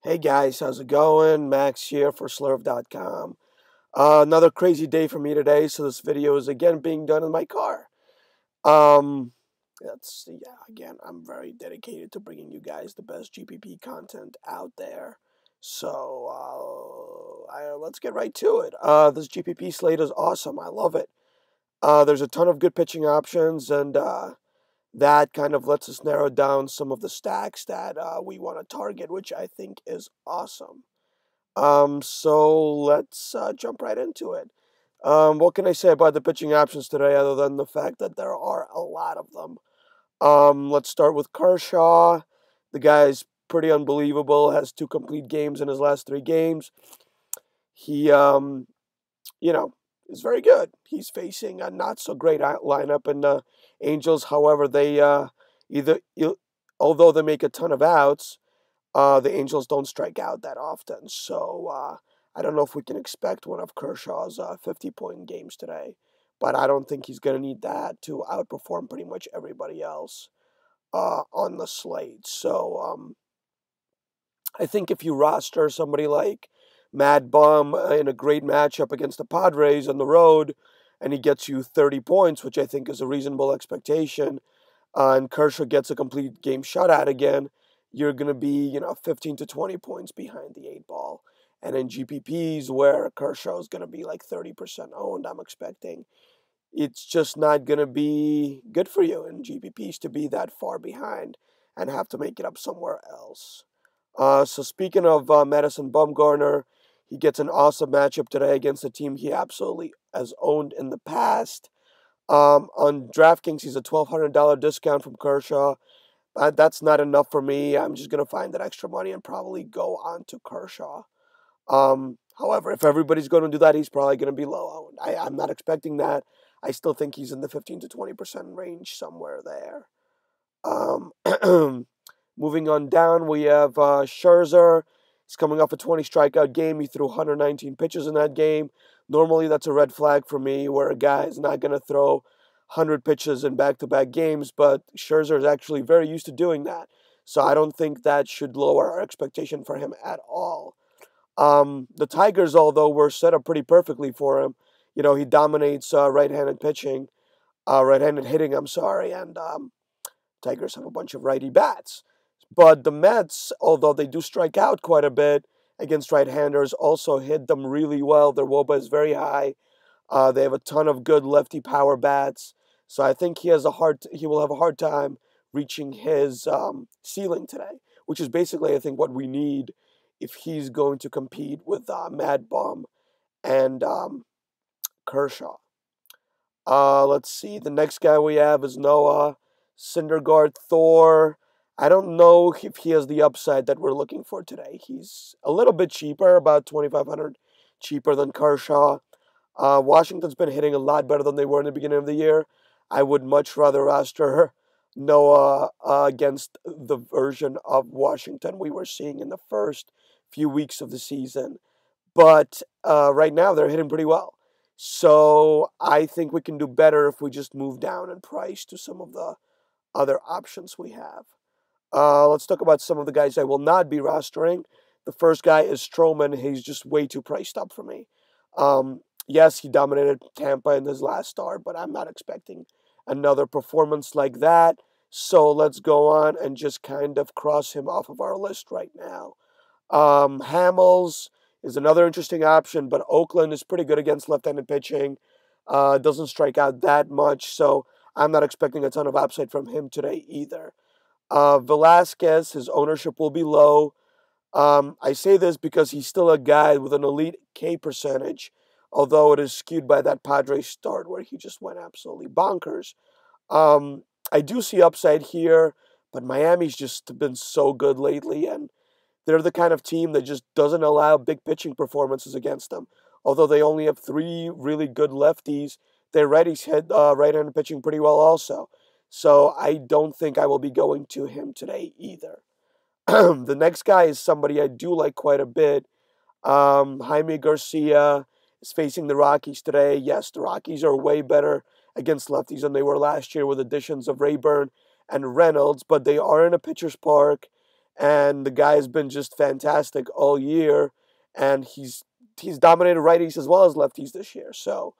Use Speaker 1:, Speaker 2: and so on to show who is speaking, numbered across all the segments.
Speaker 1: Hey guys, how's it going? Max here for slurv.com. Another crazy day for me today, so this video is again being done in my car. Um, again, I'm very dedicated to bringing you guys the best GPP content out there. So let's get right to it. This GPP slate is awesome. I love it. There's a ton of good pitching options, and that kind of lets us narrow down some of the stacks that we want to target, which I think is awesome. So let's jump right into it. What can I say about the pitching options today other than the fact that there are a lot of them? Let's start with Kershaw. The guy's pretty unbelievable, has two complete games in his last three games. He, you know, is very good. He's facing a not so great lineup in the Angels. However, they either, although they make a ton of outs, the Angels don't strike out that often. So I don't know if we can expect one of Kershaw's 50-point games today. But I don't think he's going to need that to outperform pretty much everybody else on the slate. So I think if you roster somebody like Mad Bum in a great matchup against the Padres on the road, and he gets you 30 points, which I think is a reasonable expectation, and Kershaw gets a complete game shutout again, you're going to be, 15 to 20 points behind the eight ball. And in GPPs, where Kershaw is going to be like 30% owned, I'm expecting it's just not going to be good for you in GPPs to be that far behind and have to make it up somewhere else. So speaking of Madison Bumgarner, he gets an awesome matchup today against a team he absolutely has owned in the past. On DraftKings, he's a $1,200 discount from Kershaw. That's not enough for me. I'm just going to find that extra money and probably go on to Kershaw. However, if everybody's going to do that, he's probably going to be low owned. I'm not expecting that. I still think he's in the 15 to 20% range somewhere there. Um, Moving on down, we have Scherzer. He's coming off a 20 strikeout game. He threw 119 pitches in that game. Normally, that's a red flag for me where a guy is not going to throw 100 pitches in back to back games, but Scherzer is actually very used to doing that. So I don't think that should lower our expectation for him at all. The Tigers, although, were set up pretty perfectly for him. He dominates right-handed pitching, right-handed hitting, I'm sorry, and Tigers have a bunch of righty bats. But the Mets, although they do strike out quite a bit against right-handers, also hit them really well. Their WOBA is very high. They have a ton of good lefty power bats. So I think he will have a hard time reaching his ceiling today, which is basically, I think, what we need if he's going to compete with Mad Bum and Kershaw. Let's see. The next guy we have is Noah Syndergaard Thor. I don't know if he has the upside that we're looking for today. He's a little bit cheaper, about 2,500 cheaper than Kershaw. Washington's been hitting a lot better than they were in the beginning of the year. I would much rather roster Noah against the version of Washington we were seeing in the first few weeks of the season. But right now, they're hitting pretty well. So I think we can do better if we just move down in price to some of the other options we have. Let's talk about some of the guys I will not be rostering. The first guy is Stroman. He's just way too priced up for me. Yes, he dominated Tampa in his last start, but I'm not expecting another performance like that. So let's go on and just kind of cross him off of our list right now. Hamels is another interesting option, but Oakland is pretty good against left-handed pitching. Doesn't strike out that much, so I'm not expecting a ton of upside from him today either. Velasquez, his ownership will be low. I say this because he's still a guy with an elite K percentage, although it is skewed by that Padres start where he just went absolutely bonkers. I do see upside here, but Miami's just been so good lately, and they're the kind of team that just doesn't allow big pitching performances against them. Although they only have three really good lefties, their righties hit right-handed pitching pretty well also. So I don't think I will be going to him today either. The next guy is somebody I do like quite a bit. Jaime Garcia is facing the Rockies today. Yes, the Rockies are way better against lefties than they were last year with additions of Rayburn and Reynolds, but they are in a pitcher's park. and the guy's been just fantastic all year, and he's dominated righties as well as lefties this year. So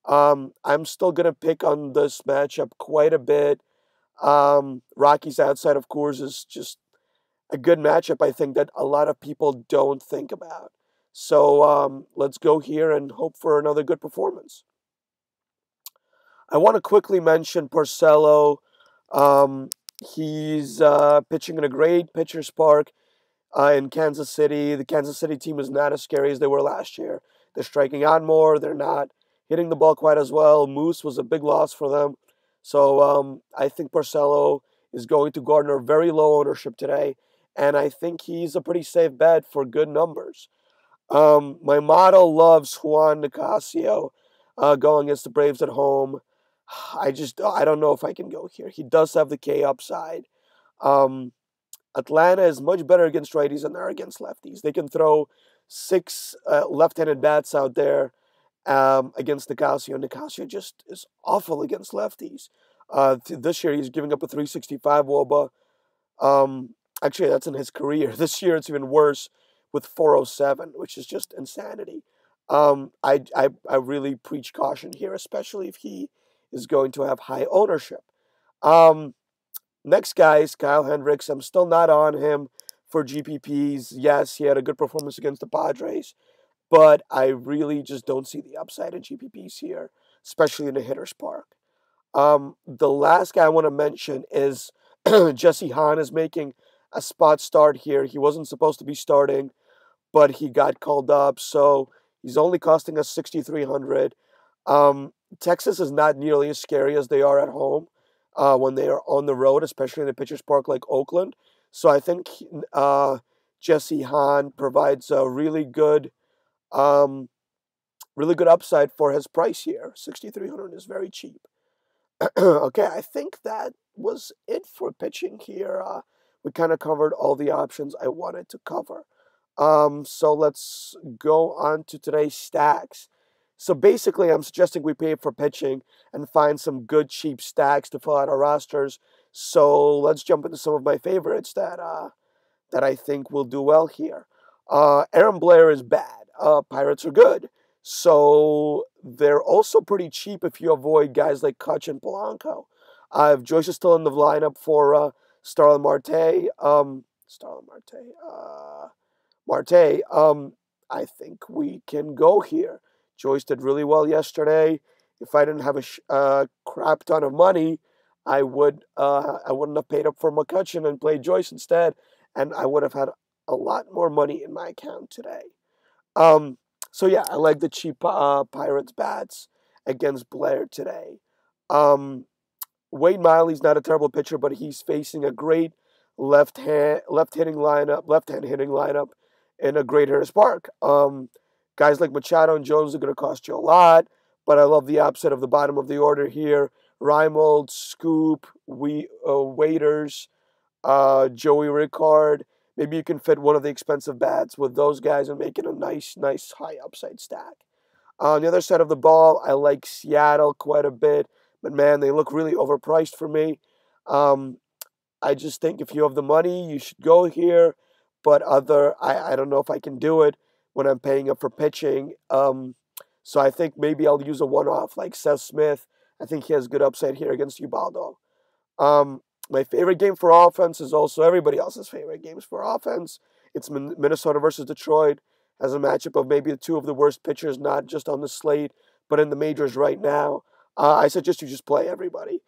Speaker 1: I'm still gonna pick on this matchup quite a bit. Rockies outside of Coors is just a good matchup, I think, that a lot of people don't think about. So let's go here and hope for another good performance. I want to quickly mention Porcello. Um, he's pitching in a great pitcher's park in Kansas City. The Kansas City team is not as scary as they were last year. They're striking out more. They're not hitting the ball quite as well. Moose was a big loss for them. So I think Porcello is going to garner very low ownership today. And I think he's a pretty safe bet for good numbers. My model loves Juan Nicasio going against the Braves at home. I don't know if I can go here. He does have the K upside. Um, Atlanta is much better against righties than they are against lefties. They can throw six left-handed bats out there against Nicasio. Nicasio just is awful against lefties. This year he's giving up a 365 WOBA. Um, Actually, that's in his career. This year, it's even worse with 407, which is just insanity. I really preach caution here, especially if he is going to have high ownership. Um, Next guy is Kyle Hendricks. I'm still not on him for GPPs. Yes, he had a good performance against the Padres, but I really just don't see the upside in GPPs here, especially in the hitter's park. The last guy I want to mention is Jesse Hahn is making a spot start here. He wasn't supposed to be starting, but he got called up, so he's only costing us 6,300. Texas is not nearly as scary as they are at home when they are on the road, especially in a pitcher's park like Oakland. So I think Jesse Hahn provides a um, really good upside for his price here. 6,300 is very cheap. Okay, I think that was it for pitching here. We kind of covered all the options I wanted to cover. So let's go on to today's stacks. So basically, I'm suggesting we pay for pitching and find some good cheap stacks to fill out our rosters. So let's jump into some of my favorites that I think will do well here. Aaron Blair is bad. Pirates are good. So they're also pretty cheap if you avoid guys like Kutch and Polanco. If Joyce is still in the lineup for Starlin Marte, Marte, I think we can go here. Joyce did really well yesterday. If I didn't have a crap ton of money, I wouldn't have paid up for McCutcheon and played Joyce instead, and I would have had a lot more money in my account today. Um, so yeah, I like the cheap Pirates bats against Blair today. Um, Wade Miley's not a terrible pitcher, but he's facing a great left hand hitting lineup in a great hitters park. Guys like Machado and Jones are going to cost you a lot, but I love the opposite of the bottom of the order here. Reimold, Scoop, Waiters, Joey Ricard. Maybe you can fit one of the expensive bats with those guys and make it a nice high upside stack. On the other side of the ball, I like Seattle quite a bit, but man, they look really overpriced for me. Um, I just think if you have the money, you should go here. But I don't know if I can do it when I'm paying up for pitching. So I think maybe I'll use a one-off like Seth Smith. I think he has good upside here against Ubaldo. Um, my favorite game for offense is also everybody else's favorite games for offense. It's Minnesota versus Detroit as a matchup of maybe the two of the worst pitchers, not just on the slate, but in the majors right now. I suggest you just play everybody.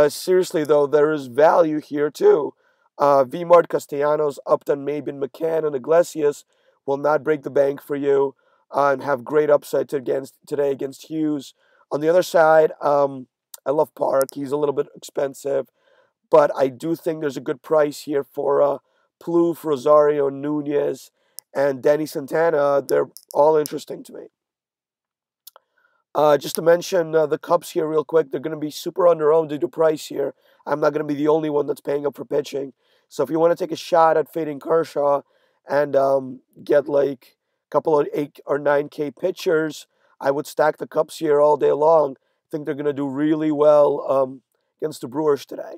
Speaker 1: Seriously, though, there is value here, too. Vmart, Castellanos, Upton, Mabin, McCann, and Iglesias will not break the bank for you and have great upside today against Hughes. On the other side, I love Park. He's a little bit expensive, but I do think there's a good price here for Plouffe, Rosario, Nunez, and Danny Santana. They're all interesting to me. Just to mention the Cubs here real quick, they're going to be super under-owned due to price here. I'm not going to be the only one that's paying up for pitching. So if you want to take a shot at fading Kershaw and get like a couple of 8 or 9K pitchers, I would stack the Cubs here all day long. I think they're going to do really well against the Brewers today.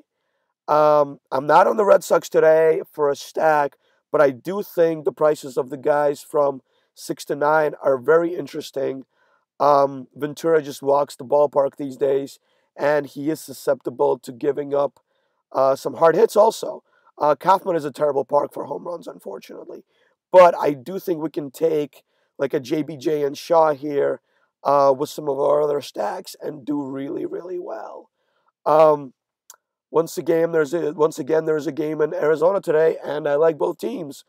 Speaker 1: I'm not on the Red Sox today for a stack, but I do think the prices of the guys from 6 to 9 are very interesting. Ventura just walks the ballpark these days, and he is susceptible to giving up some hard hits also. Kaufman is a terrible park for home runs, unfortunately. But I do think we can take like a JBJ and Shaw here with some of our other stacks and do really, really well. Um, once again there's a game in Arizona today, and I like both teams.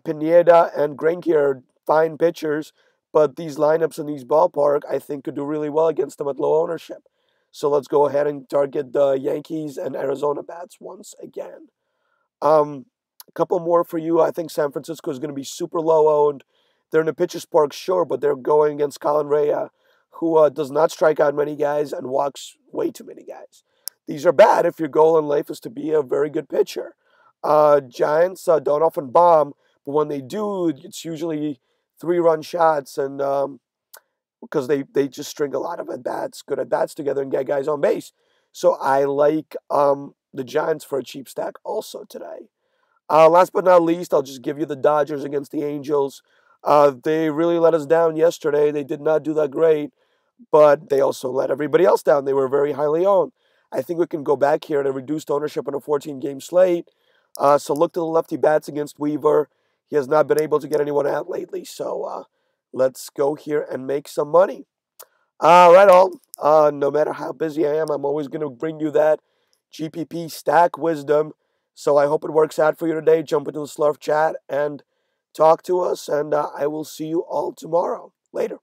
Speaker 1: Pineda and Greinke are fine pitchers, but these lineups in these ballpark I think could do really well against them at low ownership. So let's go ahead and target the Yankees and Arizona bats once again. A couple more for you. I think San Francisco is going to be super low owned. They're in the pitcher's park, sure, but they're going against Colin Rea, who does not strike out many guys and walks way too many guys. These are bad if your goal in life is to be a very good pitcher. Giants don't often bomb, but when they do, it's usually 3-run shots, and because they just string a lot of good at bats together and get guys on base. So I like the Giants for a cheap stack also today. Last but not least, I'll just give you the Dodgers against the Angels. They really let us down yesterday. They did not do that great, but they also let everybody else down. They were very highly owned. I think we can go back here at a reduced ownership on a 14-game slate. So look to the lefty bats against Weaver. He has not been able to get anyone out lately. So let's go here and make some money. Right on. No matter how busy I am, I'm always going to bring you that GPP stack wisdom. So I hope it works out for you today. Jump into the Slurf chat and talk to us. And I will see you all tomorrow. Later.